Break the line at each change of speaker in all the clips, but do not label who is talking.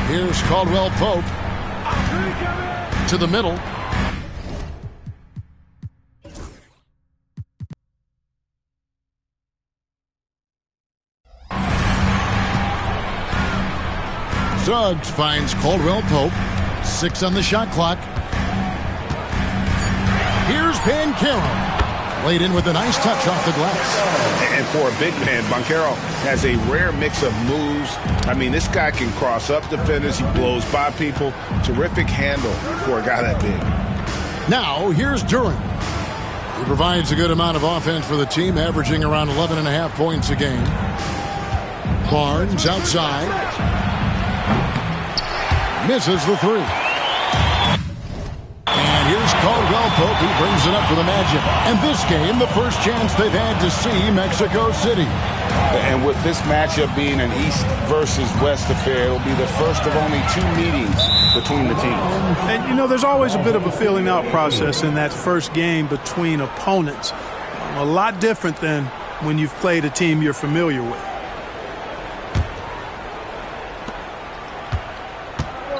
Here's Caldwell Pope to the middle. Suggs finds Caldwell Pope. 6 on the shot clock. Here's Banchero. Laid in with a nice touch off the glass.
And for a big man, Banchero has a rare mix of moves. I mean, this guy can cross up defenders. He blows by people. Terrific handle for a guy that big.
Now, here's Duran. He provides a good amount of offense for the team, averaging around 11.5 points a game. Barnes outside. Misses the 3. And here's Caldwell Pope. He brings it up for the Magic. And this game, the first chance they've had to see Mexico City.
And with this matchup being an East versus West affair, it'll be the first of only 2 meetings between the teams.
And, you know, there's always a bit of a filling out process in that first game between opponents. A lot different than when you've played a team you're familiar with.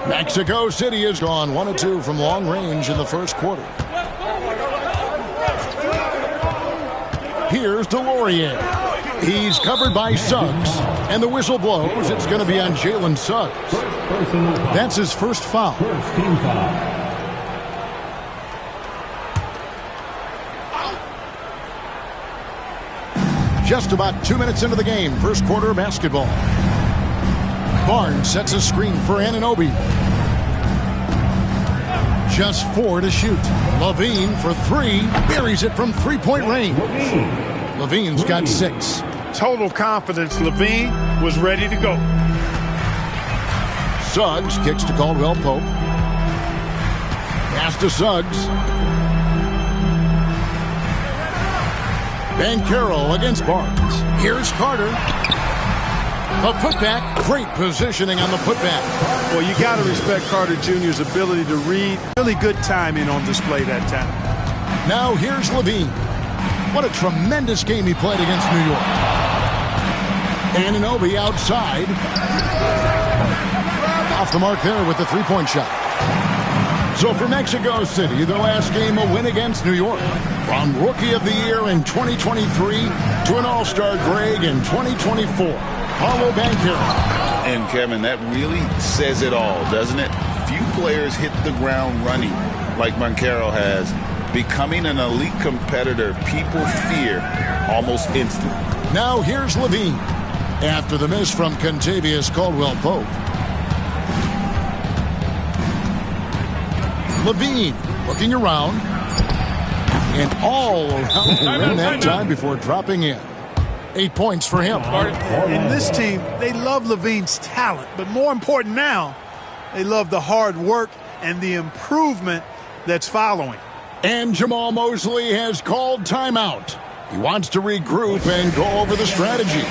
Mexico City has gone 1 of 2 from long range in the first quarter. Here's Delorier. He's covered by Suggs, and the whistle blows. It's going to be on Jalen Suggs. That's his first foul. Just about 2 minutes into the game, first quarter basketball. Barnes sets a screen for Anunoby. Just 4 to shoot. Levine for 3. Buries it from three-point range. Levine's got 6.
Total confidence. Levine was ready to go.
Suggs kicks to Caldwell Pope. Pass to Suggs. Banchero against Barnes. Here's Carter. A putback. Great positioning on the putback.
Well, you got to respect Carter Jr.'s ability to read. Really good timing on display that time.
Now here's Levine. What a tremendous game he played against New York. Anunoby outside. Off the mark there with the three-point shot. So for Mexico City, their last game a win against New York. From Rookie of the Year in 2023 to an All-Star Gggg in 2024. Paulo Banchero.
And, Kevin, that really says it all, doesn't it? Few players hit the ground running like Banchero has. Becoming an elite competitor, people fear almost instantly.
Now here's Levine. After the miss from Contavious Caldwell-Pope. Levine looking around. And all around the rim that time before dropping in. 8 points for him.
In this team, they love Levine's talent, but more important now, they love the hard work and the improvement that's following.
And Jamal Mosley has called timeout. He wants to regroup and go over the strategy.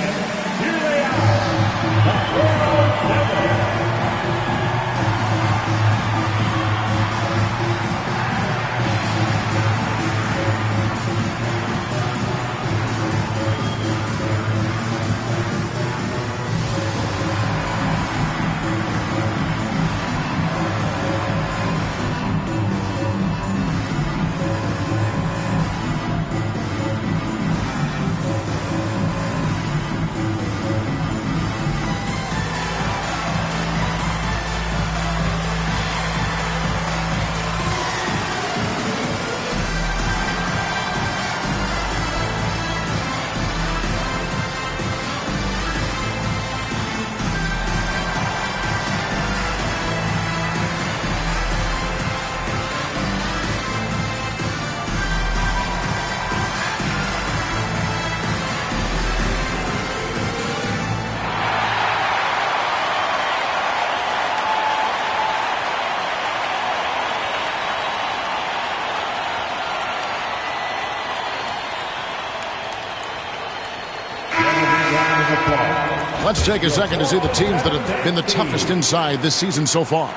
Let's take a second to see the teams that have been the toughest inside this season so far.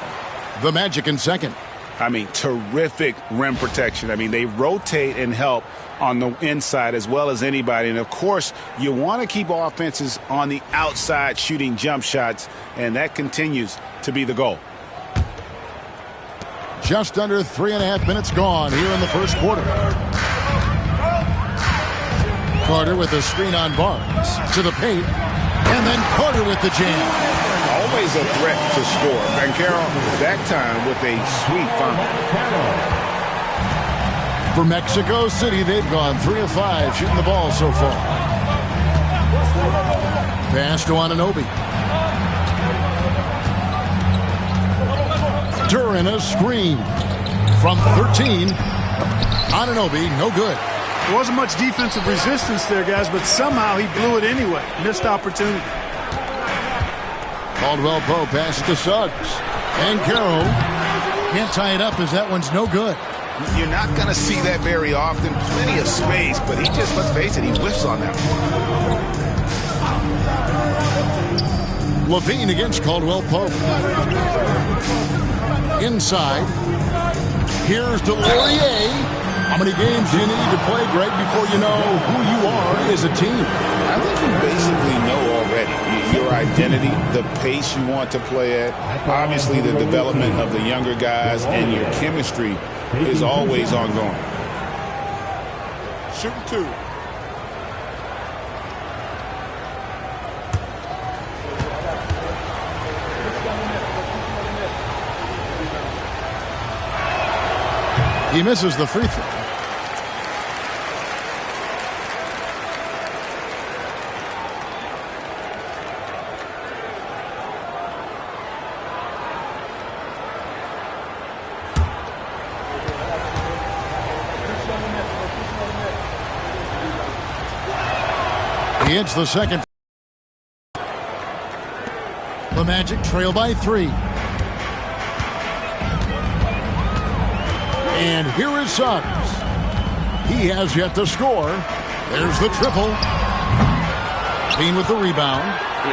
The Magic in second.
I mean, terrific rim protection. I mean, they rotate and help on the inside as well as anybody. And, of course, you want to keep offenses on the outside shooting jump shots, and that continues to be the goal.
Just under 3.5 minutes gone here in the first quarter. Carter with a screen on Barnes to the paint, and then Carter with the jam.
Always a threat to score. Banchero that time with a sweet foul.
For Mexico City, they've gone 3 of 5 shooting the ball so far. Pass to Anunoby. Duran a screen from 13. Anunoby, no good.
There wasn't much defensive resistance there, guys, but somehow he blew it anyway. Missed opportunity.
Caldwell Pope passes to Suggs. And Carroll can't tie it up as that one's no good.
You're not going to see that very often. Plenty of space, but he just, let's face it, he whiffs on that one.
Levine against Caldwell Pope. Inside. Here's DeLaurier. How many games do you need to play, Greg, before you know who you are as a team?
I think you basically know already your identity, the pace you want to play at, obviously the development of the younger guys, and your chemistry is always ongoing.
Shooting 2.
He misses the free throw. He hits the second. The Magic trail by 3. And here is Suggs. He has yet to score. There's the triple. Clean with the rebound.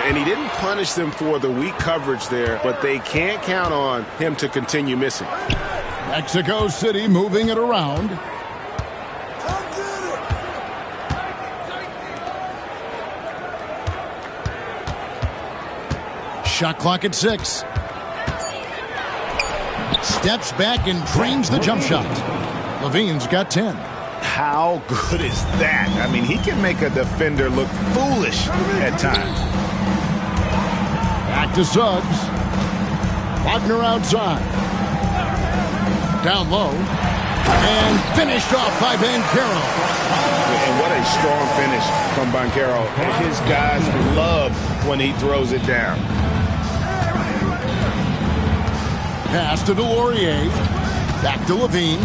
And he didn't punish them for the weak coverage there, but they can't count on him to continue missing.
Mexico City moving it around. Shot clock at 6. Steps back and drains the jump shot. Levine's got 10.
How good is that? I mean, he can make a defender look foolish at times.
Back to Suggs. Wagner outside. Down low. And finished off by Banchero.
And what a strong finish from Banchero. And his guys love when he throws it down.
Pass to DeLaurier. Back to Levine.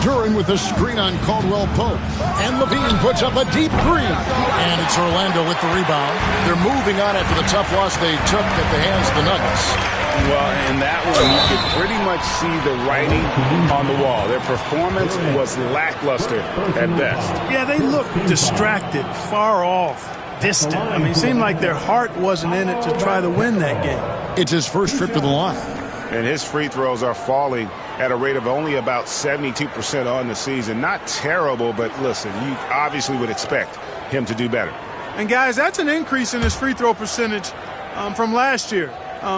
Duran with a screen on Caldwell Pope. And Levine puts up a deep 3. And it's Orlando with the rebound. They're moving on after the tough loss they took at the hands of the Nuggets.
Well, in that one, you could pretty much see the writing on the wall. Their performance was lackluster at best.
Yeah, they looked distracted, far off, distant. I mean, it seemed like their heart wasn't in it to try to win that game.
It's his first trip to the line.
And his free throws are falling at a rate of only about 72% on the season. Not terrible, but listen, you obviously would expect him to do better.
And, guys, that's an increase in his free throw percentage from last year.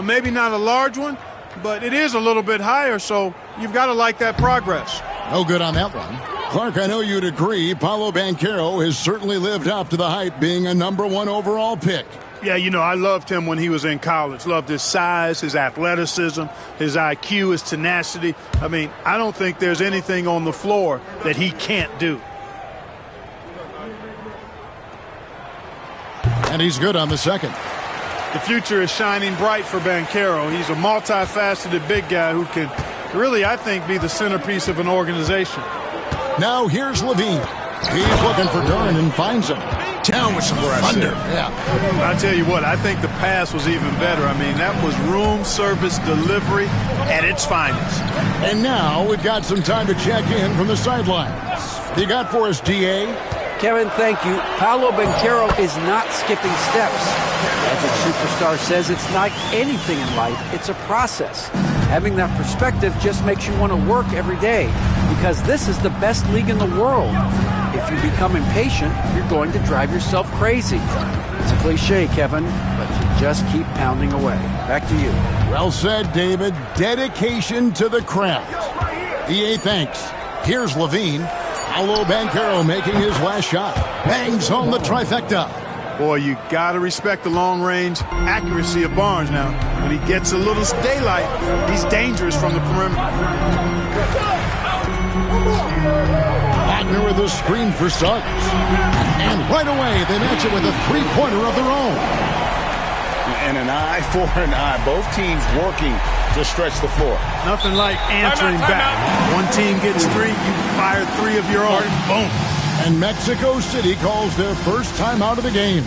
Maybe not a large one, but it is a little bit higher, so you've got to like that progress.
No good on that one. Clark, I know you'd agree, Paolo Banchero has certainly lived up to the hype, being a #1 overall pick.
Yeah, you know, I loved him when he was in college. Loved his size, his athleticism, his IQ, his tenacity. I mean, I don't think there's anything on the floor that he can't do.
And he's good on the second.
The future is shining bright for Banchero. He's a multifaceted big guy who can really, I think, be the centerpiece of an organization.
Now here's Levine. He's looking for Duran and finds him. Down with some thunder. Yeah.
I'll tell you what, I think the pass was even better. I mean, that was room service delivery at its finest.
And now we've got some time to check in from the sidelines. You got for us, DA?
Kevin, thank you. Paolo Banchero is not skipping steps. Magic Superstar says it's like anything in life, it's a process. Having that perspective just makes you want to work every day because this is the best league in the world. If you become impatient, you're going to drive yourself crazy. It's a cliche, Kevin, but you just keep pounding away. Back to you.
Well said, David. Dedication to the craft. EA thanks. Here's Levine. Paolo Banchero making his last shot. Bangs home the trifecta.
Boy, you got to respect the long-range accuracy of Barnes now. When he gets a little daylight, he's dangerous from the perimeter.
Wagner with a screen for Suggs. And right away, they match it with a three-pointer of their own.
And an eye for an eye. Both teams working to stretch the floor.
Nothing like answering back. One team gets three, you fire three of your own. Boom.
And Mexico City calls their first time out of the game.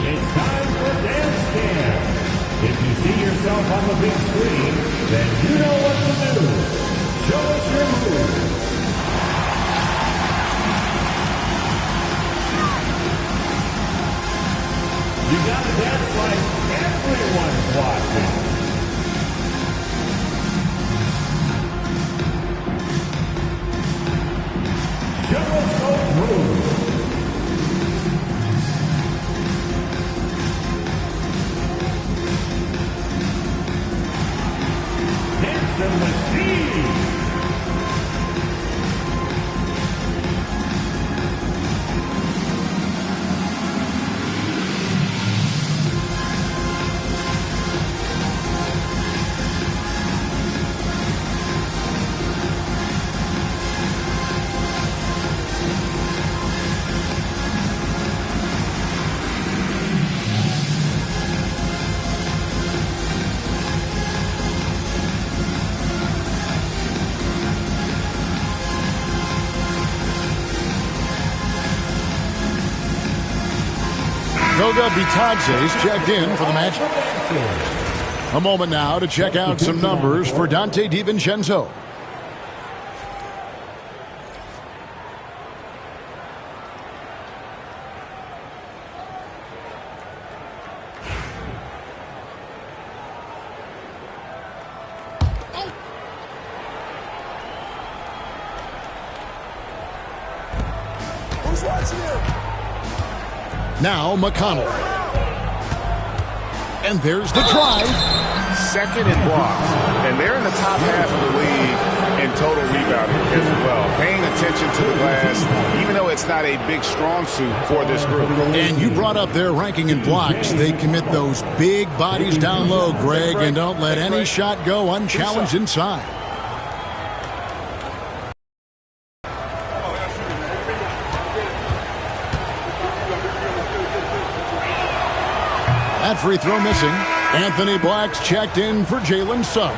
It's time for Dance Camp. If you see yourself on the big screen, then you know what to do. Show us your moves. You gotta dance like everyone's watching. Show us those moves. Dance the machine.
Gggg Bitadze's checked in for the Magic. A moment now to check out some numbers for Dante DiVincenzo.
Who's watching you?
Now McConnell. And there's the drive.
Second in blocks. And they're in the top half of the league in total rebounding as well. Paying attention to the glass, even though it's not a big strong suit for this group.
And you brought up their ranking in blocks. They commit those big bodies down low, Greg, and don't let any shot go unchallenged inside. That free throw missing. Anthony Black's checked in for Jalen Suggs.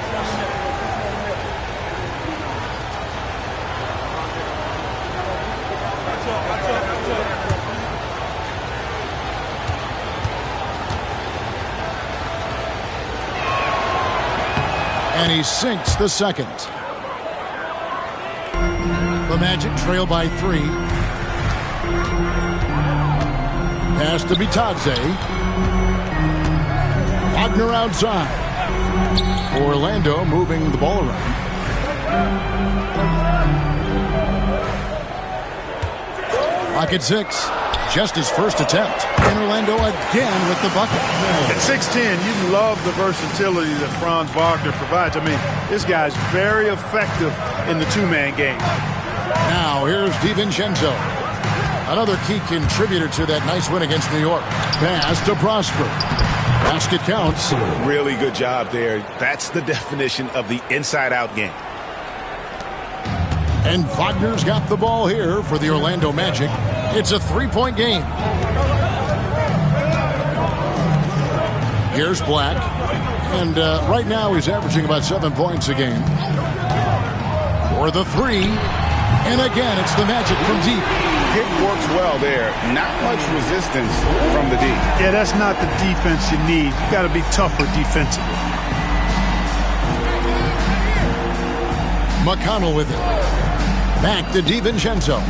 And he sinks the second. The Magic trail by 3. Pass to Bitadze. Wagner outside. Orlando moving the ball around. Pocket 6. Just his first attempt. And Orlando again with the bucket.
At 6'10", you love the versatility that Franz Wagner provides. I mean, this guy's very effective in the two-man game.
Now here's DiVincenzo. Another key contributor to that nice win against New York. Pass to Prosper. Basket counts.
Really good job there. That's the definition of the inside-out game.
And Wagner's got the ball here for the Orlando Magic. It's a three-point game. Here's Black. And right now he's averaging about 7 points a game. For the three. And again, it's the Magic from deep.
It works well there. Not much resistance from the D.
Yeah, that's not the defense you need. You got to be tougher defensively.
McConnell with it. Back to DiVincenzo.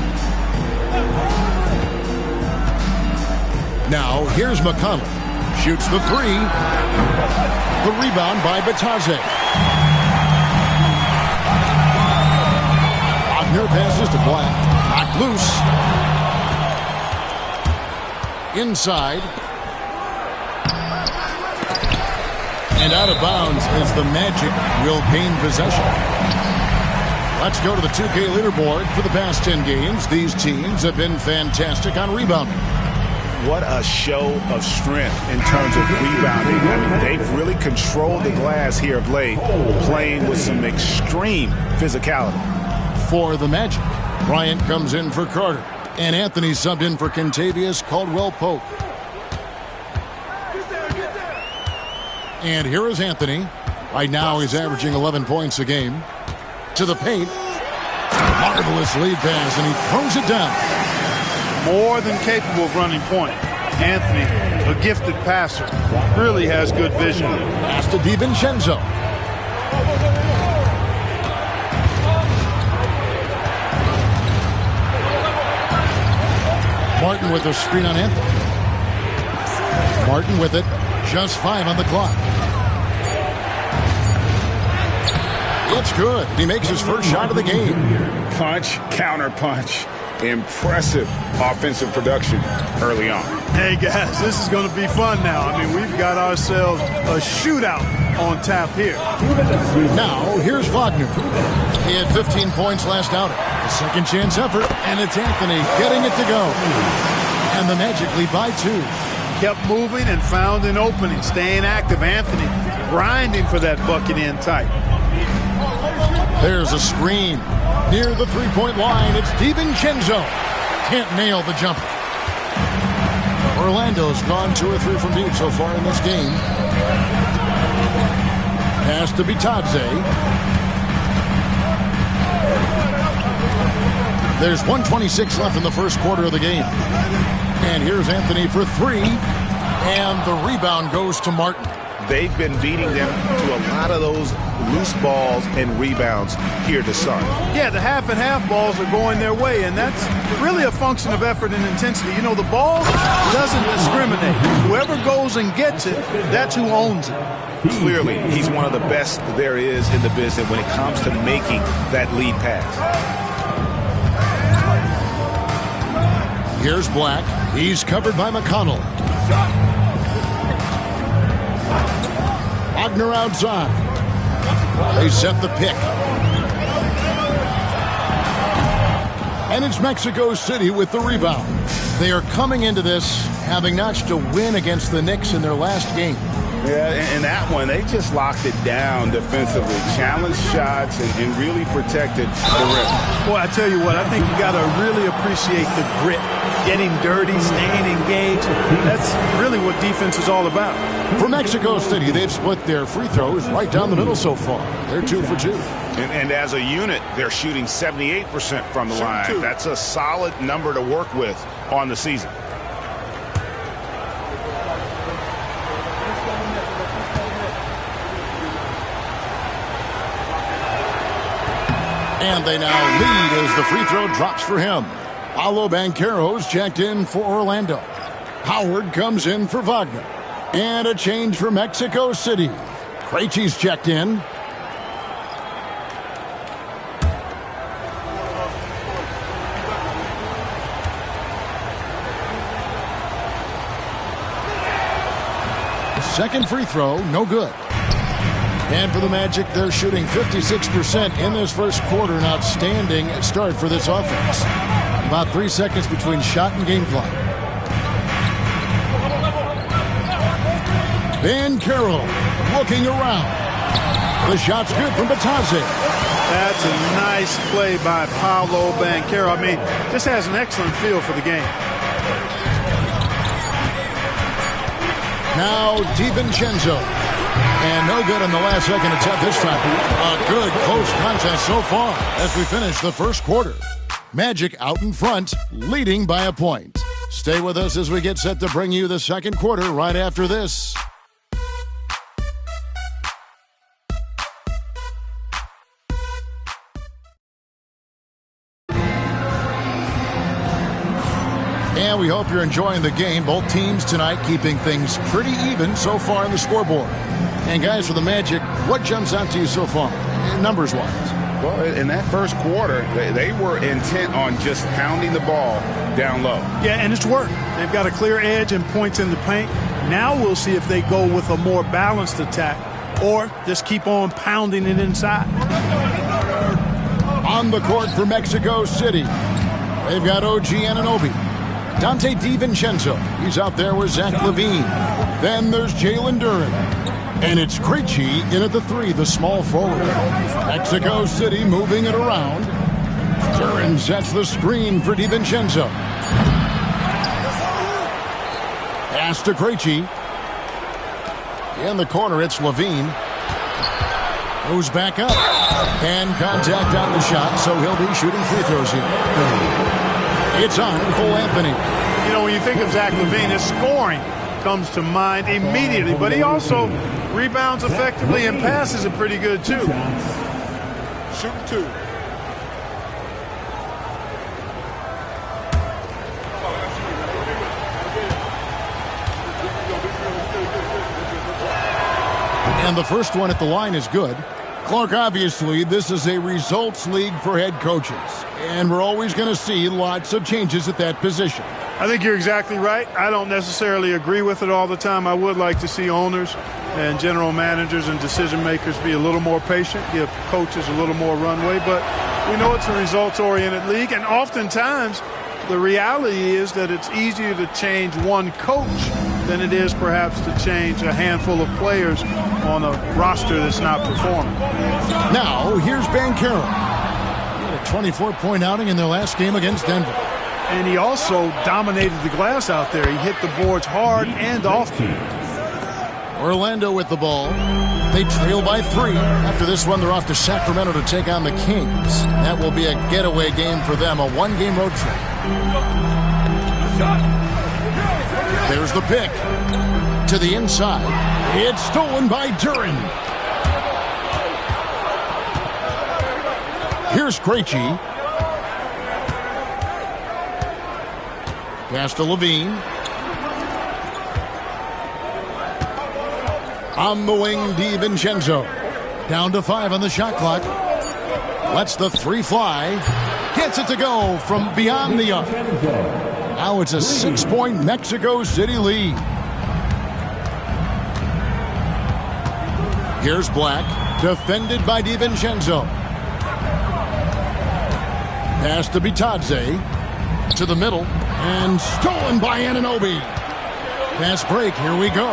Now, here's McConnell. Shoots the three. The rebound by Batadze. Wagner passes to Black. Knocked loose. Inside. And out of bounds as the Magic will gain possession. Let's go to the 2K leaderboard. For the past 10 games, these teams have been fantastic on rebounding.
What a show of strength in terms of rebounding. I mean, they've really controlled the glass here of late, playing with some extreme physicality.
For the Magic, Bryant comes in for Carter, and Anthony subbed in for Kentavious Caldwell-Pope. And here is Anthony. Right now, he's averaging 11 points a game. To the paint. Marvelous lead pass, and he throws it down.
More than capable of running point. Anthony, a gifted passer, really has good vision.
Pass to DiVincenzo. Martin with a screen on Anthony. Martin with it. Just 5 on the clock. It's good. He makes his first shot of the game.
Punch, counter punch. Impressive offensive production early on.
Hey, guys, this is going to be fun now. I mean, we've got ourselves a shootout on tap here.
Now, here's Wagner. He had 15 points last outing. A second chance effort, and it's Anthony getting it to go. And the Magic lead by 2.
Kept moving and found an opening, staying active. Anthony grinding for that bucket in tight.
There's a screen. Near the three-point line, it's DiVincenzo. Can't nail the jumper. Orlando's gone 2 or 3 from deep so far in this game. Pass to Batadze. There's 1:26 left in the first quarter of the game. And here's Anthony for 3. And the rebound goes to Martin.
They've been beating them to a lot of those loose balls and rebounds here to start.
Yeah, the half and half balls are going their way, and that's really a function of effort and intensity. You know, the ball doesn't discriminate. Whoever goes and gets it, that's who owns it.
Clearly, he's one of the best there is in the business when it comes to making that lead pass.
Here's Black. He's covered by McConnell. Wagner outside. They set the pick. And it's Mexico City with the rebound. They are coming into this having notched a win against the Knicks in their last game.
Yeah, and that one, they just locked it down defensively. Challenged shots and really protected the rim.
Boy, I tell you what, I think you got to really appreciate the grit. Getting dirty, staying engaged. That's really what defense is all about.
For Mexico City, they've split their free throws right down the middle so far. They're 2 for 2.
And as a unit, they're shooting 78% from the line. That's a solid number to work with on the season.
And they now lead as the free throw drops for him. Paolo Banchero's checked in for Orlando. Howard comes in for Wagner. And a change for Mexico City. Krejci's checked in. Second free throw, no good. And for the Magic, they're shooting 56% in this first quarter. An outstanding start for this offense. About 3 seconds between shot and game clock. Banchero looking around. The shot's good from Batadze.
That's a nice play by Paolo Banchero. I mean, just has an excellent feel for the game.
Now DiVincenzo. And no good in the last second attempt this time. A good close contest so far as we finish the first quarter. Magic out in front, leading by a point. Stay with us as we get set to bring you the second quarter right after this. And we hope you're enjoying the game. Both teams tonight keeping things pretty even so far on the scoreboard. And guys, for the Magic, what jumps out to you so far, numbers-wise?
Well, in that first quarter, they were intent on just pounding the ball down low.
Yeah, and it's worked. They've got a clear edge and points in the paint. Now we'll see if they go with a more balanced attack or just keep on pounding it inside.
On the court for Mexico City, they've got OG Anunoby. Dante DiVincenzo, he's out there with Zach LaVine. Then there's Jalen Duren. And it's Krejci in at the 3, the small forward. Mexico City moving it around. Duren sets the screen for DiVincenzo. Pass to Krejci. In the corner, it's LaVine. Goes back up. And contact on the shot, so he'll be shooting free throws here. It's on Cole Anthony.
You know, when you think of Zach LaVine, his scoring comes to mind immediately, but he also rebounds effectively and passes it pretty good, too.
Shooting 2.
And the first one at the line is good. Clark, obviously, this is a results league for head coaches, and we're always going to see lots of changes at that position.
I think you're exactly right. I don't necessarily agree with it all the time. I would like to see owners and general managers and decision makers be a little more patient, give coaches a little more runway, but we know it's a results-oriented league, and oftentimes the reality is that it's easier to change one coach than it is perhaps to change a handful of players on a roster that's not performing.
Now, here's Banchero. He had a 24-point outing in their last game against Denver.
And he also dominated the glass out there. He hit the boards hard and often.
Orlando with the ball. They trail by 3. After this one, they're off to Sacramento to take on the Kings. That will be a getaway game for them, a one-game road trip. There's the pick. To the inside. It's stolen by Duren. Here's Krejci. Pass to LaVine. On the wing, DiVincenzo. Down to 5 on the shot clock. Lets the 3 fly. Gets it to go from beyond the arc. Now it's a 6-point Mexico City lead. Here's Black. Defended by DiVincenzo. Pass to Bitadze. To the middle. And stolen by Anunoby. Pass break. Here we go.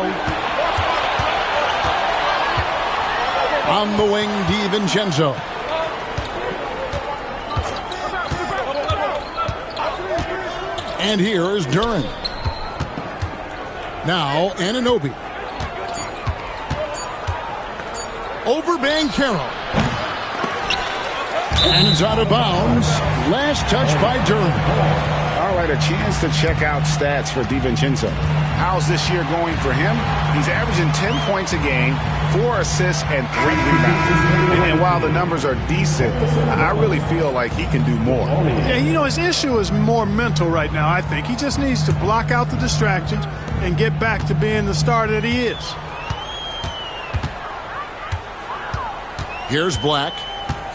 On the wing, DiVincenzo. And here is Duren. Now Anunoby. Over Banchero. And it's out of bounds. Last touch by Duren.
All right, a chance to check out stats for DiVincenzo. How's this year going for him? He's averaging 10 points a game, 4 assists, and 3 rebounds. And while the numbers are decent, I really feel like he can do more.
Yeah, you know, his issue is more mental right now, I think. He just needs to block out the distractions and get back to being the star that he is.
Here's Black.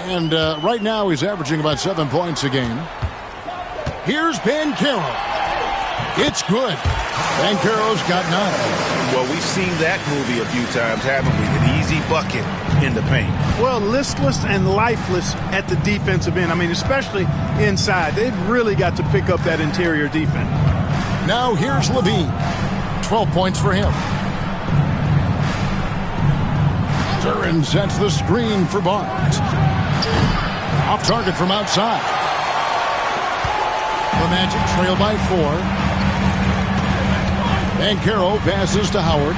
And right now he's averaging about 7 points a game. Here's Banchero. It's good. Banchero's got 9.
Well, we've seen that movie a few times, haven't we? An easy bucket in the paint.
Well, listless and lifeless at the defensive end. I mean, especially inside. They've really got to pick up that interior defense.
Now here's LaVine. 12 points for him. Duren sets the screen for Barnes. Off target from outside. The Magic trail by 4. Banchero passes to Howard.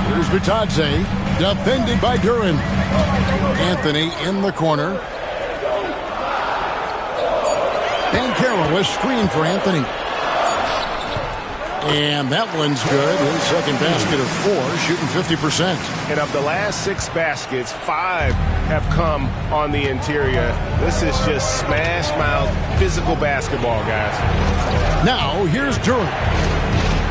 Here's Bitadze. Defended by Duran. Anthony in the corner. Banchero is screen for Anthony. And that one's good. His second basket of 4, shooting 50%.
And of the last 6 baskets, 5 have come on the interior. This is just smash mouth physical basketball, guys.
Now, here's Duran.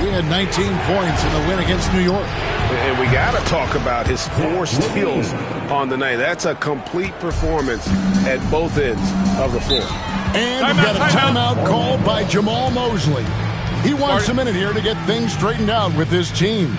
He had 19 points in the win against New York.
And we got to talk about his 4 steals on the night. That's a complete performance at both ends of the floor.
And we've got a timeout called by Jamal Mosley. He wants a minute here to get things straightened out with his team.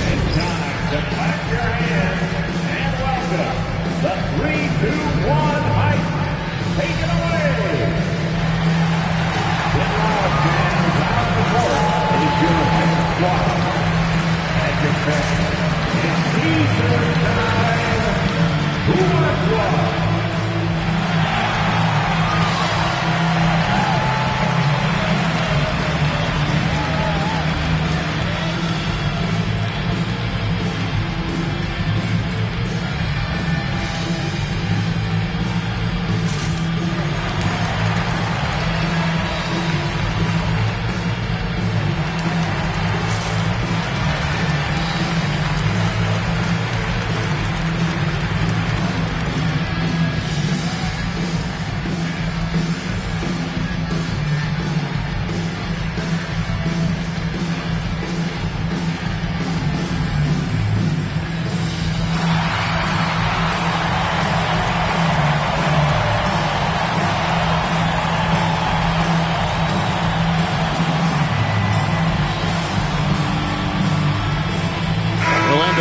It's time to clap your hands and welcome the 3-2-1 hype. Take it away. The loud fans out the court is your fan squad. And your fans. It's Easter time. Who wants what?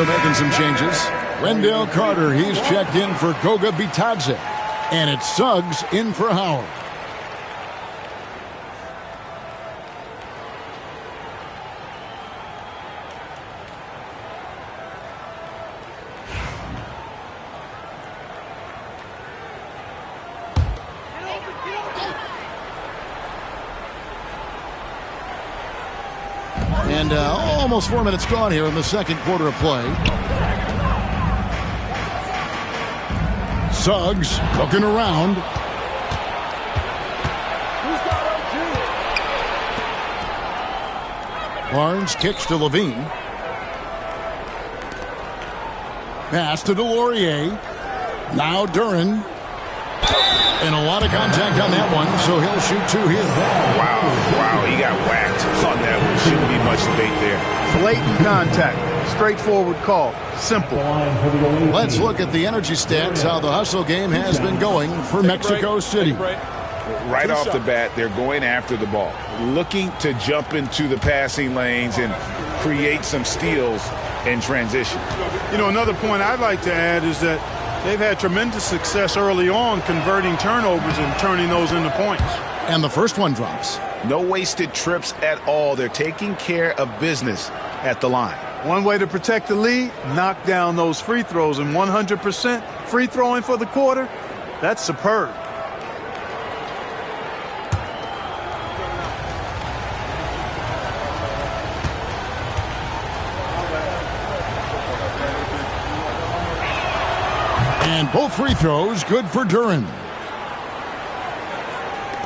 Making some changes. Wendell Carter, he's checked in for Gggg. And it's Suggs in for Howard. And almost 4 minutes gone here in the second quarter of play. Suggs looking around. Barnes kicks to Levine. Pass to Delorier. Now Duran. And a lot of contact on that one, so he'll shoot 2 here.
Wow, he got whacked on that one. Shouldn't be much debate there.
Blatant contact. Straightforward call. Simple.
Let's look at the energy stats, how the hustle game has been going for Mexico City.
Right off the bat, they're going after the ball, looking to jump into the passing lanes and create some steals in transition.
You know, another point I'd like to add is that they've had tremendous success early on converting turnovers and turning those into points.
And the first one drops.
No wasted trips at all. They're taking care of business at the line.
One way to protect the lead, knock down those free throws, and 100% free throwing for the quarter, that's superb.
And both free throws good for Duran.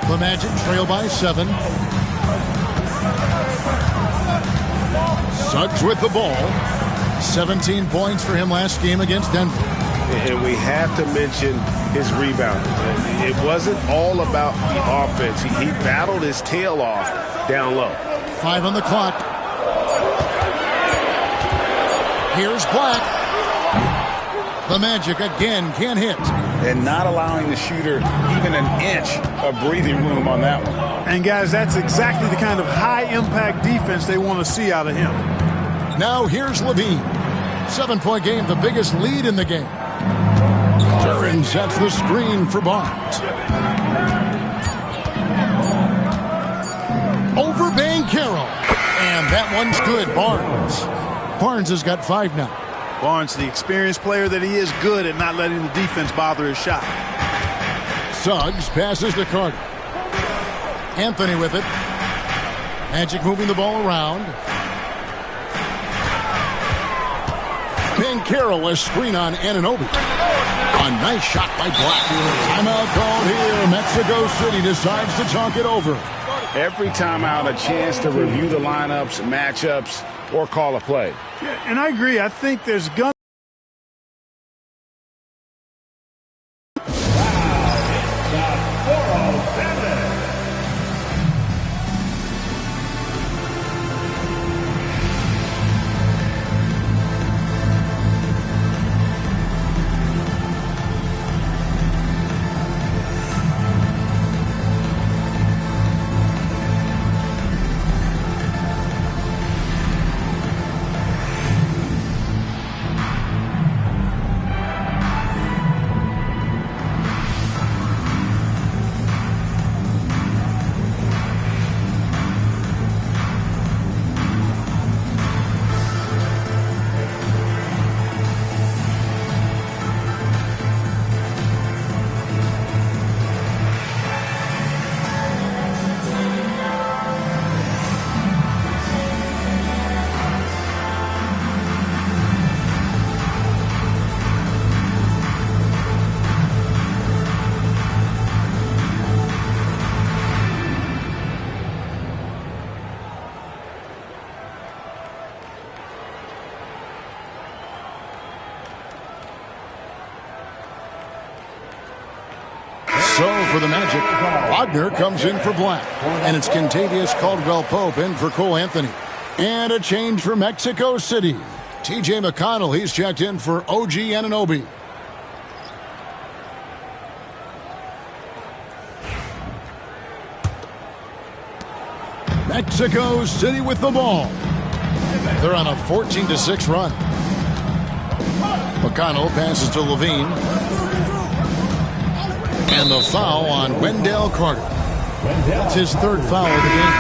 The Magic trail by 7. Suggs with the ball. 17 points for him last game against Denver.
And we have to mention his rebounding. It wasn't all about the offense. He battled his tail off down low.
5 on the clock. Here's Black. The Magic again can't hit.
And not allowing the shooter even an inch of breathing room on that one.
And guys, that's exactly the kind of high-impact defense they want to see out of him.
Now here's Levine. 7-point game, the biggest lead in the game. Duran sets the screen for Barnes. Over Banchero. And that one's good, Barnes. Barnes has got 5 now.
Barnes, the experienced player that he is, good at not letting the defense bother his shot.
Suggs passes to Carter. Anthony with it. Magic moving the ball around. Banchero, a screen on Anunoby. A nice shot by Black. Timeout called here. Mexico City decides to talk it over.
Every timeout, a chance to review the lineups, matchups, or call a play.
Yeah, and I agree. I think there's gun.
So for the Magic, Wagner comes in for Black. And it's Kentavious Caldwell-Pope in for Cole Anthony. And a change for Mexico City. T.J. McConnell, he's checked in for OG Anunoby. Mexico City with the ball. They're on a 14-6 run. McConnell passes to Levine. And the foul on Wendell Carter. That's his third foul of the game.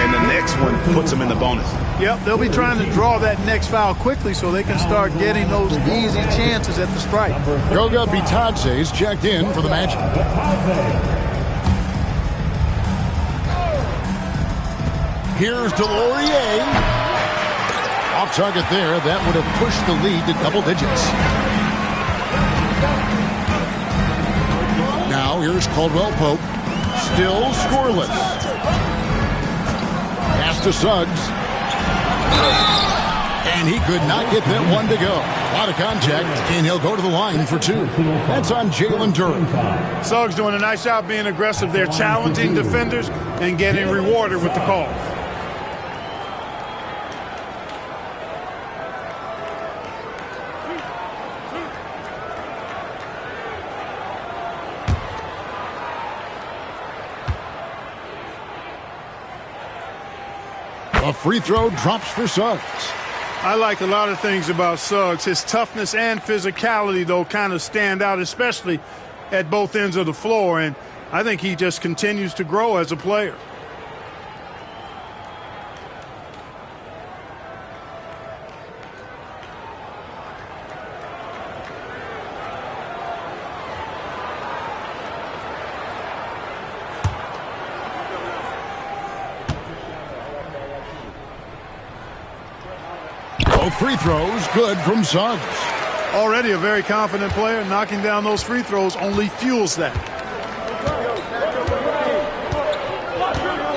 And the next one puts him in the bonus.
Yep, they'll be trying to draw that next foul quickly so they can start getting those easy chances at the stripe.
Gggg Bitadze is checked in for the Magic. Here's Delorier. Off target there. That would have pushed the lead to double digits. Now here's Caldwell-Pope. Still scoreless. Pass to Suggs. And he could not get that one to go. A lot of contact, and he'll go to the line for two. That's on Jalen Duren.
Suggs doing a nice job being aggressive there, challenging defenders and getting rewarded with the call.
A free throw drops for Suggs.
I like a lot of things about Suggs. His toughness and physicality, though, kind of stand out, especially at both ends of the floor. And I think he just continues to grow as a player.
Free throws good from Suggs.
Already a very confident player. Knocking down those free throws only fuels that.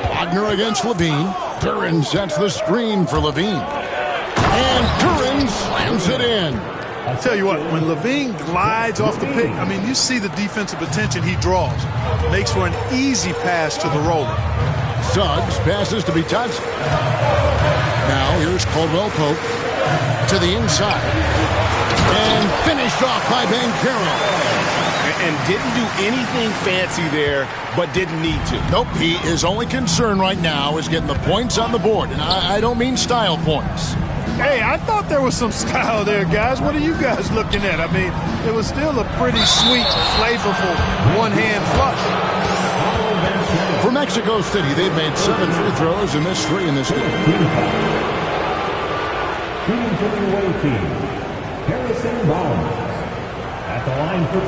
Wagner against Levine. Duren sets the screen for Levine. And Duren slams it in.
I'll tell you what, when Levine glides off the pick, I mean, you see the defensive attention he draws. Makes for an easy pass to the roller.
Suggs passes to Bitadze. Now here's Caldwell-Pope. To the inside. And finished off by Banchero.
And didn't do anything fancy there, but didn't need to.
Nope, his only concern right now is getting the points on the board. And I don't mean style points.
Hey, I thought there was some style there, guys. What are you guys looking at? I mean, it was still a pretty sweet, flavorful one-hand flush.
For Mexico City, they've made 7 free throws and missed 3 in this game.
Shooting for the away team, Harrison Barnes. At the line for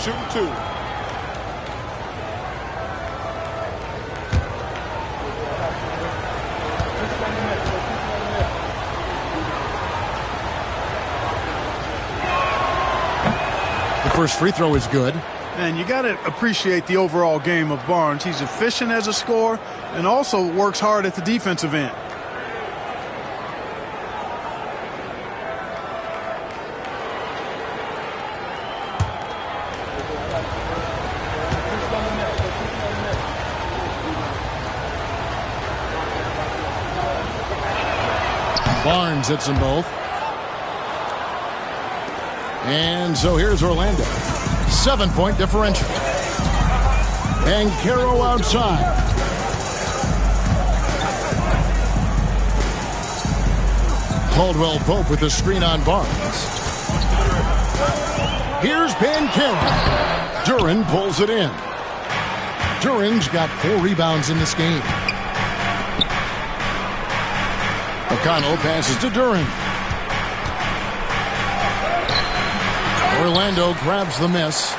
2.
Shooting 2.
The first free throw is good.
And you got to appreciate the overall game of Barnes. He's efficient as a scorer and also works hard at the defensive end.
Barnes hits them both. And so here's Orlando. 7-point differential. And Caro outside. Caldwell Pope with the screen on Barnes. Here's Caro. Duran pulls it in. Duran's got 4 rebounds in this game. McConnell passes to Duran. Orlando grabs the miss.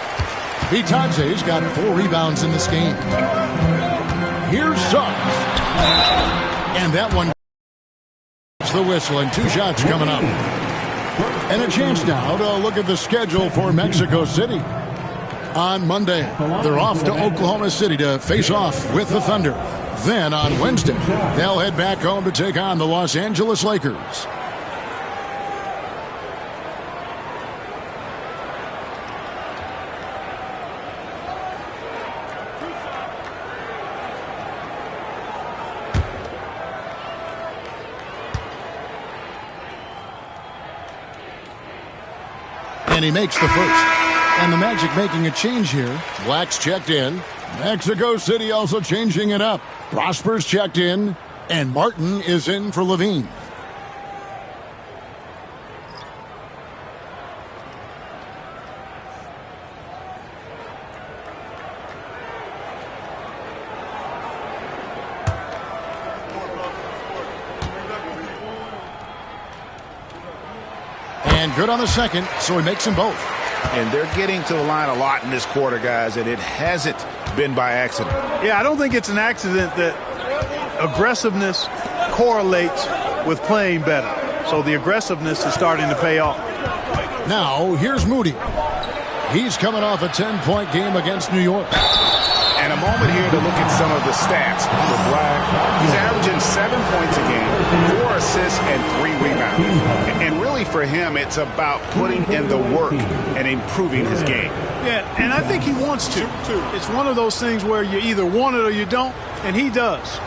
Vitadze's got 4 rebounds in this game. Here's Suggs. And that one gets the whistle, and 2 shots coming up. And a chance now to look at the schedule for Mexico City. On Monday, they're off to Oklahoma City to face off with the Thunder. Then on Wednesday, they'll head back home to take on the Los Angeles Lakers. And he makes the first. And the Magic making a change here. Black's checked in. Mexico City also changing it up. Prosper's checked in. And Martin is in for Levine. And good on the second, so he makes them both.
And they're getting to the line a lot in this quarter, guys, and it hasn't been by accident.
Yeah, I don't think it's an accident that aggressiveness correlates with playing better. So the aggressiveness is starting to pay off.
Now, here's Moody. He's coming off a 10-point game against New York.
And a moment here to look at some of the stats for Black. He's averaging 7 points a game, 4 assists, and 3 rebounds. And really for him, it's about putting in the work and improving his game.
Yeah, and I think he wants to. It's one of those things where you either want it or you don't, and he does.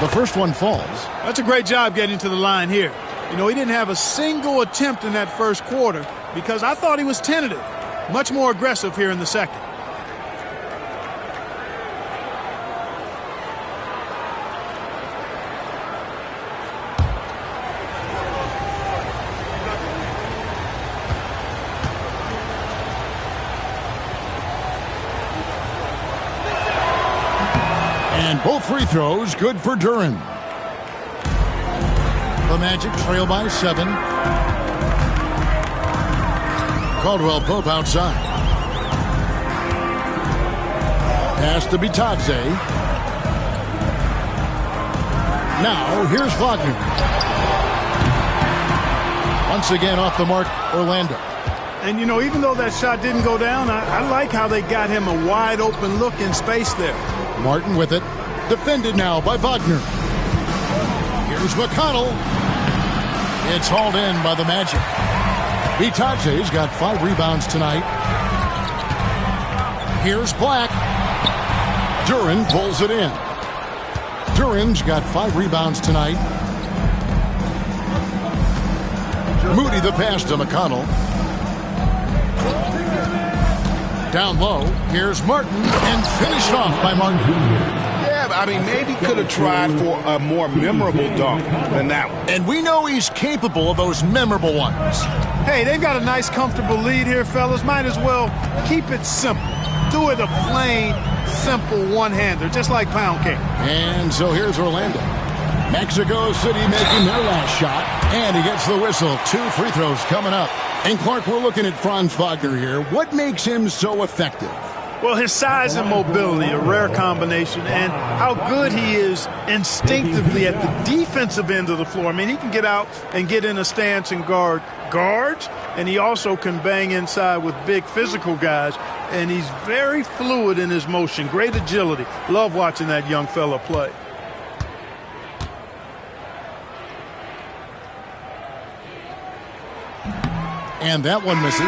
The first one falls.
That's a great job getting to the line here. You know, he didn't have a single attempt in that first quarter because I thought he was tentative. Much more aggressive here in the second.
And both free throws good for Duran. The Magic trail by 7. Caldwell Pope outside. Pass to Bitadze. Now here's Wagner. Once again off the mark, Orlando.
And, you know, even though that shot didn't go down, I like how they got him a wide open look in space there.
Martin with it. Defended now by Wagner. Here's McConnell. It's hauled in by the Magic. Bitadze's got 5 rebounds tonight. Here's Black. Duran pulls it in. Duran's got 5 rebounds tonight. Moody the pass to McConnell. Down low, here's Martin, and finished off by Martin.
Yeah, I mean, maybe could have tried for a more memorable dunk than that one.
And we know he's capable of those memorable ones.
Hey, they've got a nice, comfortable lead here, fellas. Might as well keep it simple. Do it a plain, simple one-hander, just like pound cake.
And so here's Orlando. Mexico City making their last shot, and he gets the whistle. 2 free throws coming up. And Clark, we're looking at Franz Wagner here. What makes him so effective?
Well, his size and mobility, a rare combination, and how good he is instinctively at the defensive end of the floor. I mean, he can get out and get in a stance and guard guards, and he also can bang inside with big physical guys, and he's very fluid in his motion, great agility. Love watching that young fella play.
And that one misses.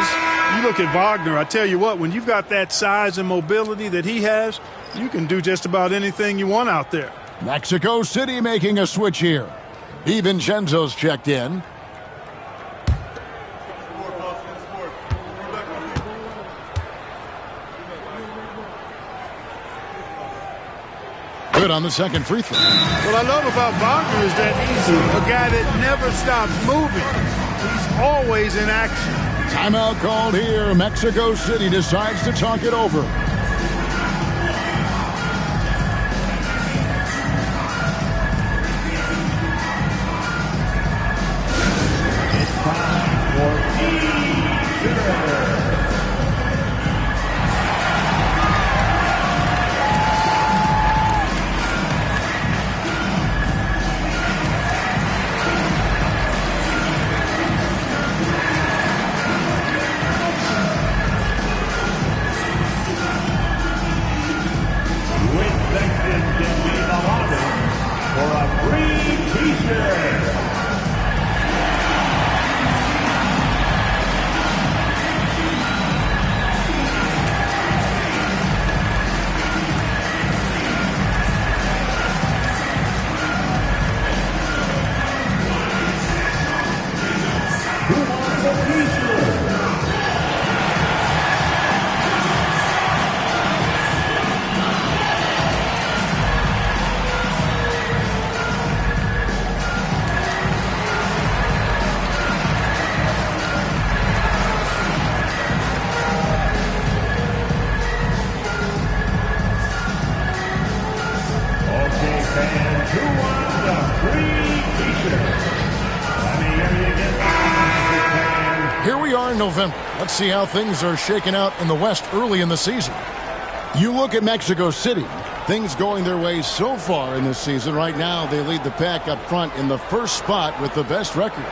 You look at Wagner, I tell you what, when you've got that size and mobility that he has, you can do just about anything you want out there.
Mexico City making a switch here. DiVincenzo's checked in. Good on the second free throw.
What I love about Wagner is that he's a guy that never stops moving. He's always in action.
Timeout called here. Mexico City decides to talk it over.
It's time for Gggg.
November. Let's see how things are shaking out in the West early in the season. You look at Mexico City, things going their way so far in this season. Right now, they lead the pack up front in the first spot with the best record.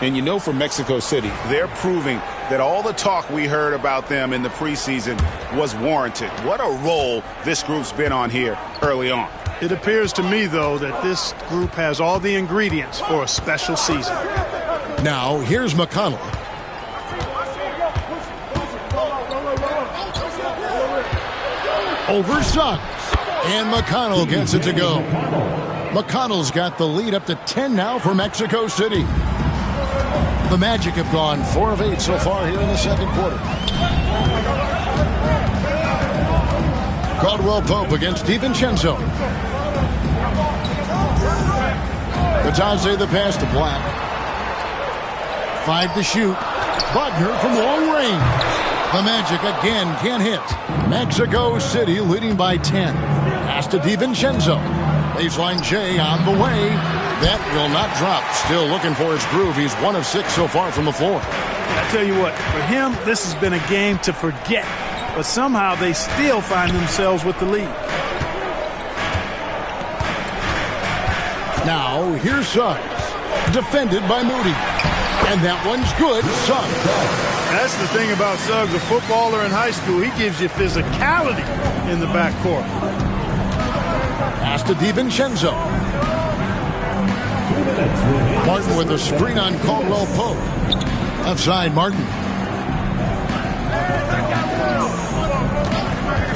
And you know, for Mexico City, they're proving that all the talk we heard about them in the preseason was warranted. What a role this group's been on here early on.
It appears to me, though, that this group has all the ingredients for a special season.
Now, here's McConnell. Over Suggs, and McConnell gets it to go. McConnell's got the lead up to 10 now for Mexico City. The Magic have gone 4 of 8 so far here in the second quarter. Caldwell Pope against DiVincenzo. Batase the pass to Black. 5 to shoot. Wagner from long range. The Magic again can't hit. Mexico City leading by 10. Pass to DiVincenzo. Baseline J on the way. That will not drop. Still looking for his groove. He's 1 of 6 so far from the floor.
I tell you what, for him, this has been a game to forget. But somehow they still find themselves with the lead.
Now, here's Suggs. Defended by Moody. And that one's good. Suggs.
That's the thing about Suggs, a footballer in high school. He gives you physicality in the backcourt.
Pass to DiVincenzo. Martin with a screen on Caldwell Pope. Left side, Martin.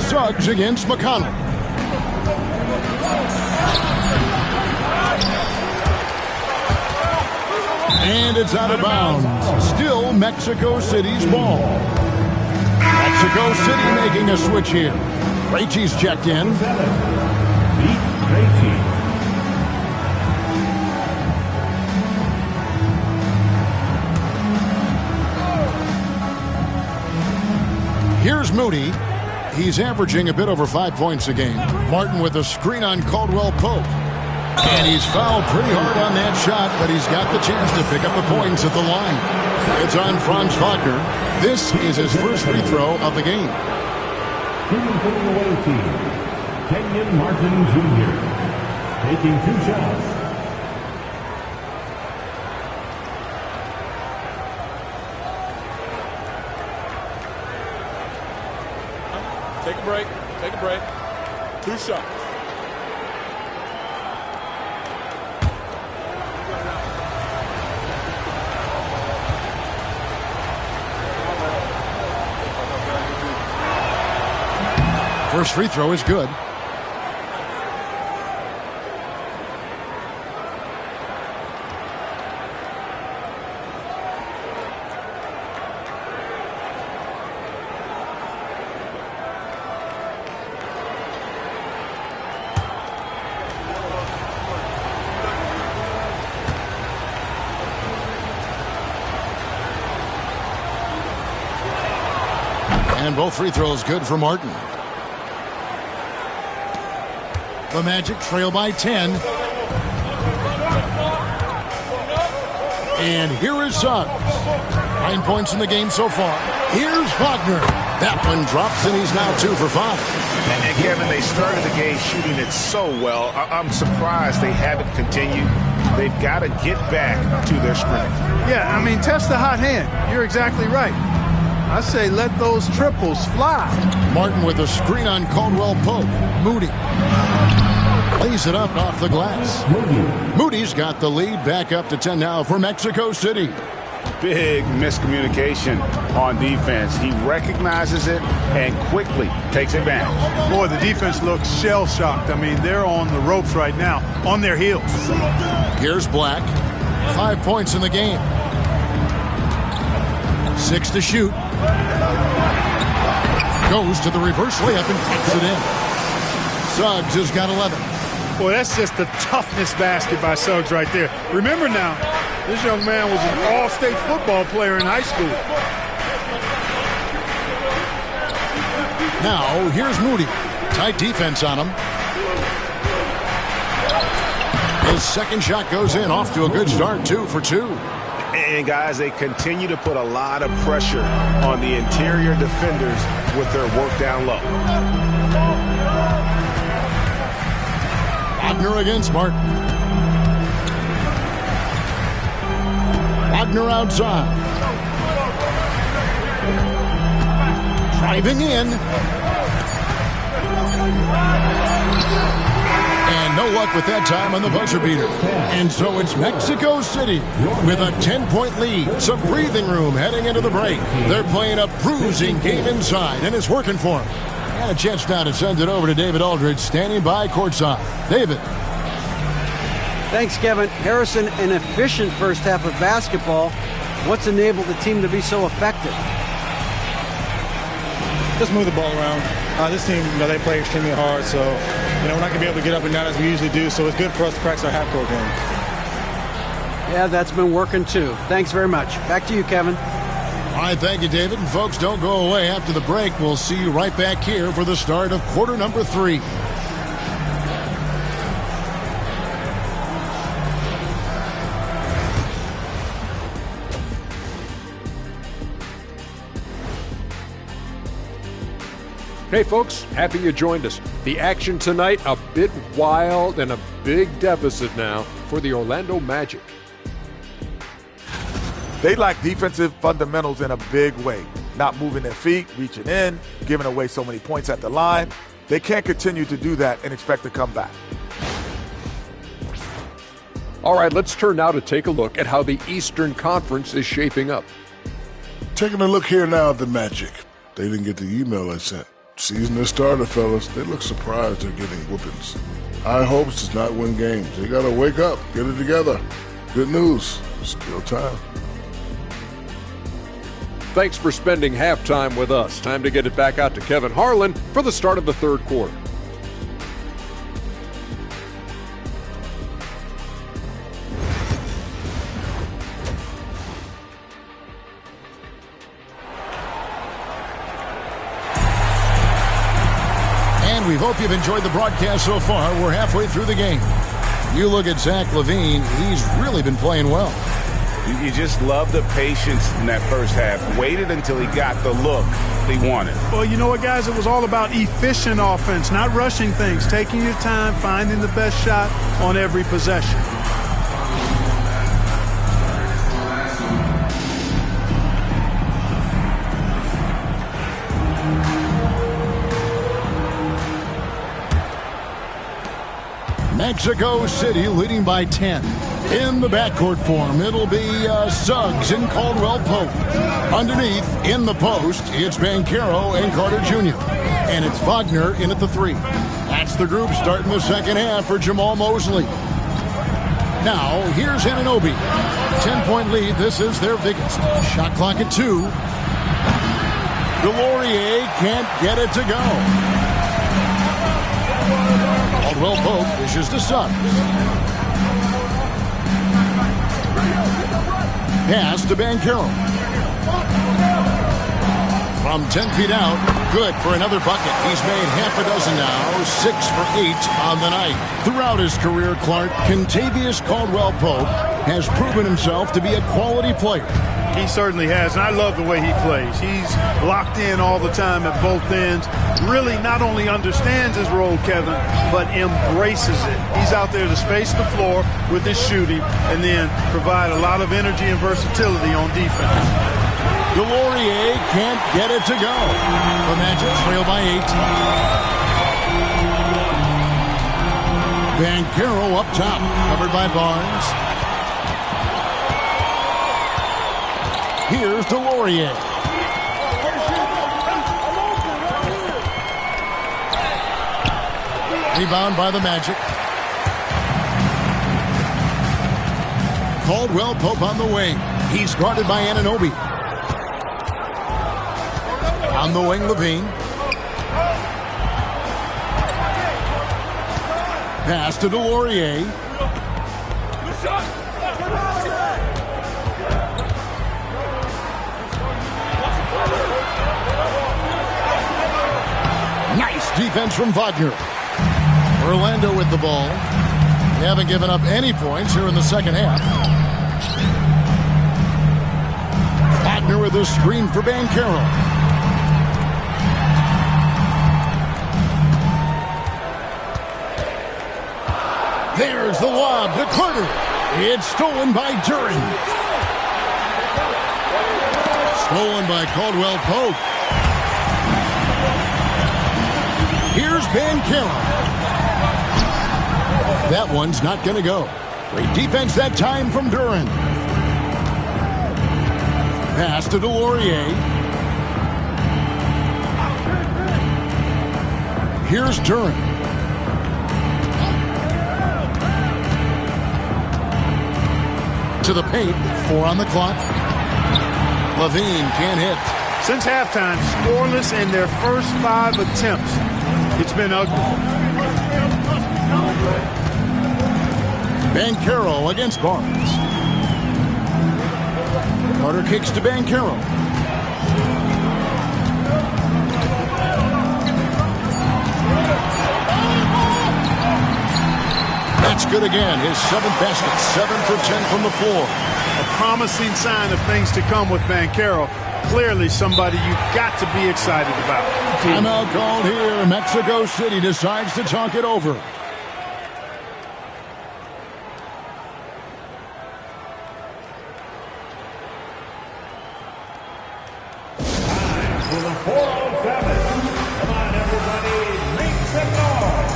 Suggs against McConnell. And it's out of bounds. Still Mexico City's ball. Mexico City making a switch here. Krejci's checked in. Here's Moody. He's averaging a bit over 5 points a game. Martin with a screen on Caldwell Pope. And he's fouled pretty hard on that shot, but he's got the chance to pick up the points at the line. It's on Franz Wagner. This is his first free throw of the game.
Shooting for the away team, Kenyon Martin Jr. taking 2 shots.
Take a break. Take a break. 2 shots.
First free throw is good. And both free throws good for Martin. The Magic trail by 10. And here is Suggs. 9 points in the game so far. Here's Wagner. That one drops, and he's now 2 for 5.
And Kevin, they started the game shooting it so well. I'm surprised they haven't continued. They've got to get back to their strength.
Yeah, I mean, test the hot hand. You're exactly right. I say let those triples fly.
Martin with a screen on Caldwell Pope. Moody lays it up off the glass. Moody's got the lead, back up to 10 now for Mexico City.
Big miscommunication on defense. He recognizes it and quickly takes advantage.
Boy, the defense looks shell-shocked. I mean, they're on the ropes right now, on their heels.
Here's Black. 5 points in the game. 6 to shoot. Goes to the reverse layup and puts it in. Suggs has got 11.
Boy, that's just the toughness basket by Suggs right there. Remember now, this young man was an all-state football player in high school.
Now, here's Moody. Tight defense on him. His second shot goes in, off to a good start, 2 for 2.
And, guys, they continue to put a lot of pressure on the interior defenders with their work down low.
Wagner against Martin. Wagner outside. Driving in. And no luck with that time on the buzzer beater. And so it's Mexico City with a 10-point lead. Some breathing room heading into the break. They're playing a bruising game inside, and it's working for them. And a chance now to send it over to David Aldridge, standing by courtside. David.
Thanks, Kevin. Harrison, an efficient first half of basketball. What's enabled the team to be so effective?
Just move the ball around. This team, they play extremely hard, so we're not going to be able to get up and down as we usually do, so it's good for us to practice our half-court game.
Yeah, that's been working too. Thanks very much. Back to you, Kevin.
All right, thank you, David. And folks, don't go away. After the break, we'll see you right back here for the start of quarter number 3.
Hey folks, happy you joined us. The action tonight, a bit wild and a big deficit now for the Orlando Magic.
They lack defensive fundamentals in a big way. Not moving their feet, reaching in, giving away so many points at the line. They can't continue to do that and expect to come back.
All right, let's turn now to take a look at how the Eastern Conference is shaping up.
Taking a look here now at the Magic. They didn't get the email I sent. Season has started, fellas. They look surprised they're getting whoopings. High hopes does not win games. They got to wake up, get it together. Good news. Still time.
Thanks for spending halftime with us. Time to get it back out to Kevin Harlan for the start of the third quarter.
We hope you've enjoyed the broadcast so far. We're halfway through the game. You look at Zach LaVine, he's really been playing well.
You just love the patience in that first half. Waited until he got the look he wanted.
Well, you know what, guys? It was all about efficient offense, not rushing things, taking your time, finding the best shot on every possession.
Mexico City leading by 10. In the backcourt form, it'll be Suggs and Caldwell Pope. Underneath, in the post, it's Banchero and Carter Jr. And it's Wagner in at the 3. That's the group starting the second half for Jamal Mosley. Now, here's Anunoby. 10-point lead. This is their biggest. Shot clock at 2. Delorier can't get it to go. Caldwell Pope dishes to Suggs. Pass to Banchero. From 10 feet out, good for another bucket. He's made half a dozen now, 6 for 8 on the night. Throughout his career, Clark, Kentavious Caldwell-Pope has proven himself to be a quality player.
He certainly has, and I love the way he plays. He's locked in all the time at both ends. Really not only understands his role, Kevin, but embraces it. He's out there to space the floor with his shooting and then provide a lot of energy and versatility on defense.
Delorier can't get it to go. The Magic trail by 8. Banchero up top, covered by Barnes. Here's Delorier. Rebound by the Magic. Caldwell Pope on the wing. He's guarded by Anunoby. On the wing, LaVine. Pass to Delorier. Nice defense from Wagner. Orlando with the ball. They haven't given up any points here in the second half. Wagner with a screen for Banchero. There's the lob to Carter. It's stolen by Duren. Stolen by Caldwell Pope. Here's Banchero. That one's not going to go. Great defense that time from Duren. Pass to Delorier. Here's Duren. To the paint, 4 on the clock. LaVine can't hit.
Since halftime, scoreless in their first 5 attempts. It's been ugly.
Banchero against Barnes. Carter kicks to Banchero. That's good again. His 7th basket, 7 for 10 from the floor.
A promising sign of things to come with Banchero. Clearly somebody you've got to be excited about.
Timeout called here. Mexico City decides to talk it over.
Time for the 407. Come on, everybody. Make some noise.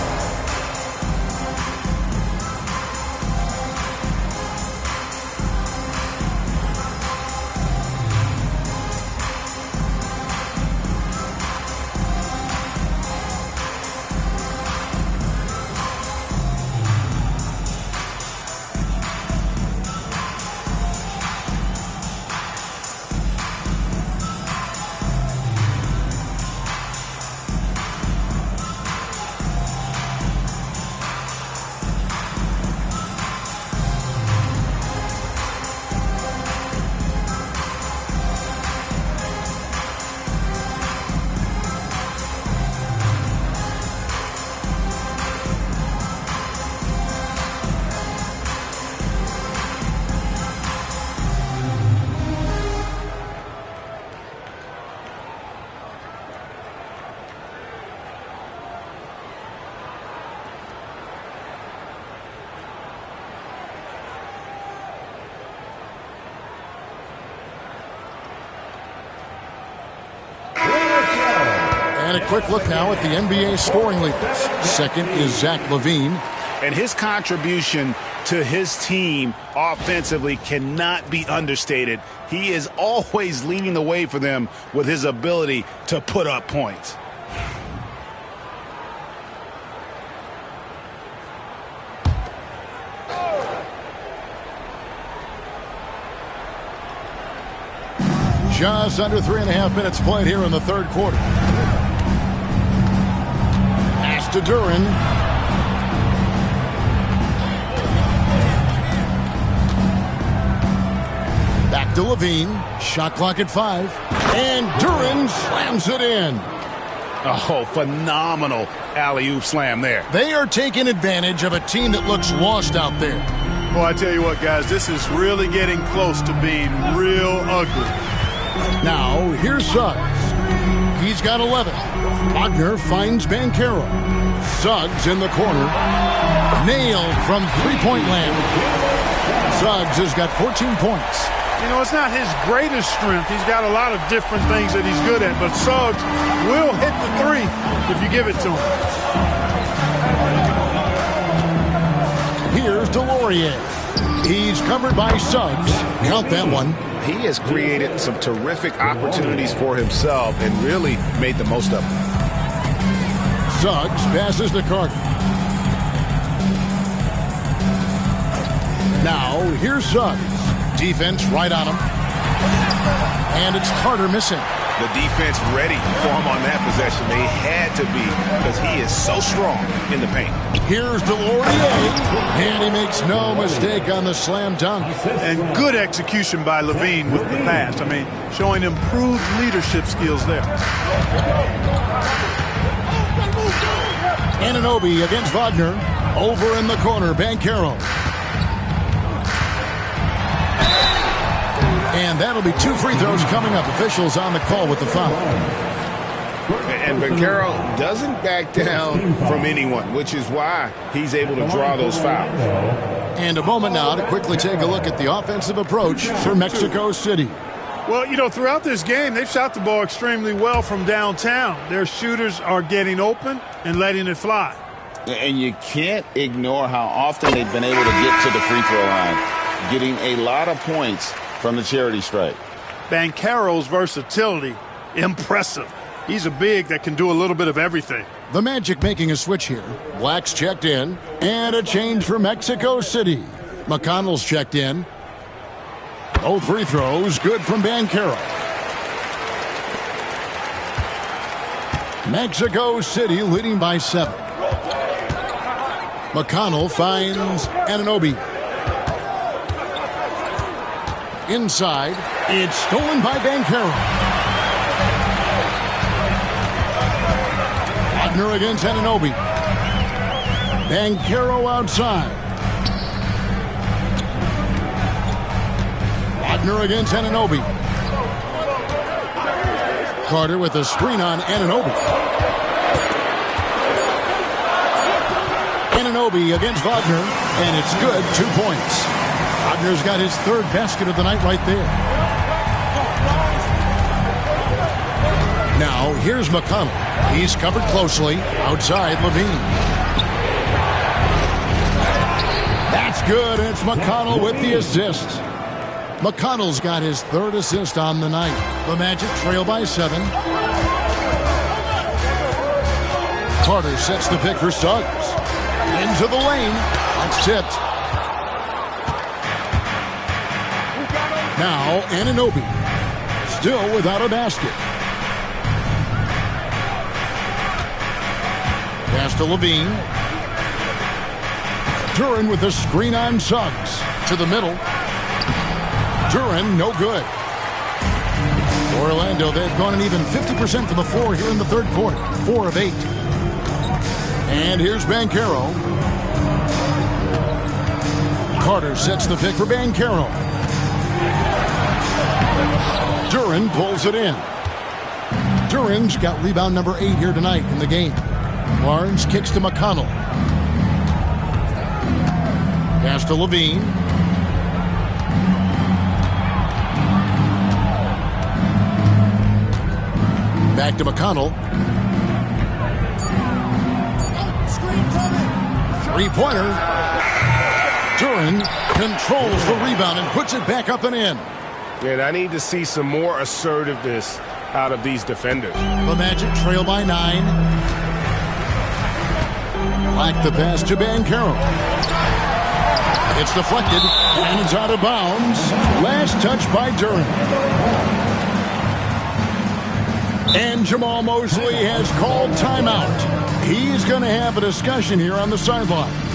And a quick look now at the NBA scoring leaders. Second is Zach LaVine.
And his contribution to his team offensively cannot be understated. He is always leading the way for them with his ability to put up points.
Just under 3.5 minutes played here in the third quarter. Pass to Duren. Back to LaVine. Shot clock at 5. And Duren slams it in.
Oh, phenomenal alley-oop slam there.
They are taking advantage of a team that looks lost out there.
Well, I tell you what, guys, this is really getting close to being real ugly.
Now, here's Suggs. He's got 11. Wagner finds Banchero. Suggs in the corner. Nailed from three-point land. Suggs has got 14 points.
You know, it's not his greatest strength. He's got a lot of different things that he's good at, but Suggs will hit the three if you give it to him.
Here's Delorier. He's covered by Suggs. Count that one.
He has created some terrific opportunities for himself and really made the most of them.
Suggs passes to Carter. Now, here's Suggs. Defense right on him. And it's Carter missing.
The defense ready for him on that possession. They had to be because he is so strong in the paint.
Here's Delorier. And he makes no mistake on the slam dunk.
And good execution by LaVine with the pass. I mean, showing improved leadership skills there.
Anunoby against Wagner. Over in the corner, Banchero. And that'll be 2 free throws coming up. Officials on the call with the foul.
And Banchero doesn't back down from anyone, which is why he's able to draw those fouls.
And a moment now to quickly take a look at the offensive approach for Mexico City.
Well, you know, throughout this game, they've shot the ball extremely well from downtown. Their shooters are getting open and letting it fly.
And you can't ignore how often they've been able to get to the free throw line, getting a lot of points from the charity stripe.
Banchero's versatility, impressive. He's a big that can do a little bit of everything.
The Magic making a switch here. Black's checked in. And a change for Mexico City. McConnell's checked in. Both free throws good from Banchero. Mexico City leading by 7. McConnell finds Anunoby. Inside, it's stolen by Banchero. Wagner against Anunoby. Banchero outside. Wagner against Anunoby. Carter with a screen on Anunoby. Anunoby against Wagner, and it's good, 2 points. Wagner's got his 3rd basket of the night right there. Now, here's McConnell. He's covered closely outside LaVine. That's good. It's McConnell with the assist. McConnell's got his 3rd assist on the night. The Magic trail by 7. Carter sets the pick for Suggs. Into the lane. That's tipped. Now, Anunoby. Still without a basket. Pass to LaVine. Duren with a screen on Suggs. To the middle. Duren, no good. For Orlando, they've gone an even 50% from the floor here in the third quarter. 4 of 8. And here's Banchero. Carter sets the pick for Banchero. Duren pulls it in. Duren's got rebound number 8 here tonight in the game. Barnes kicks to McConnell. Pass to LaVine. Back to McConnell. Three-pointer. Duran controls the rebound and puts it back up and in.
And I need to see some more assertiveness out of these defenders.
The Magic trail by 9. Black the pass to Banchero. It's deflected and it's out of bounds. Last touch by Duran. And Jamal Mosley has called timeout. He's going to have a discussion here on the sideline.